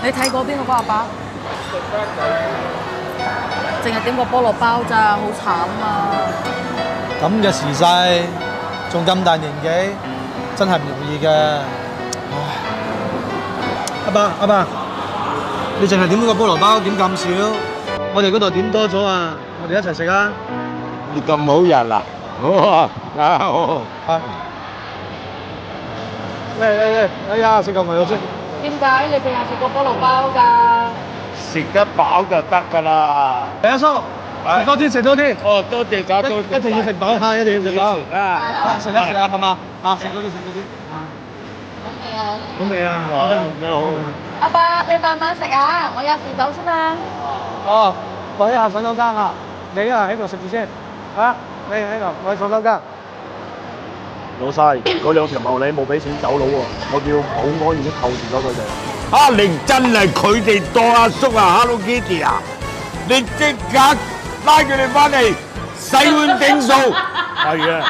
你睇嗰邊嗰個阿伯，淨係點個菠蘿包咋，好慘啊！咁嘅時勢，仲咁大年紀，真係唔容易嘅。唉，阿爸，你淨係點個菠蘿包，點咁少？我哋嗰度點多咗啊！我哋一齊食啊！你咁好人啊！好啊！哎呀，食嚿牛肉先。點解你淨係食個菠蘿包㗎？食得飽就得㗎啦。阿叔，食多啲，食多啲。哦，多謝晒，多謝。一定要食飽嚇，一定要食飽。啊！食啊，係嘛？啊，食多啲，食多啲。好味啊！你好。阿伯，你慢慢食啊，我有時走先啦。哦，我喺下洗手間啊，你啊喺度食住先。啊，你喺度，我喺洗手間。老細，嗰兩條茂利冇俾錢走佬喎，我叫保安已經扣住咗佢哋。啊！你真係佢哋當阿叔啊 ，Hello Kitty 啊！你即刻拉佢哋翻嚟洗碗頂數。係嘅。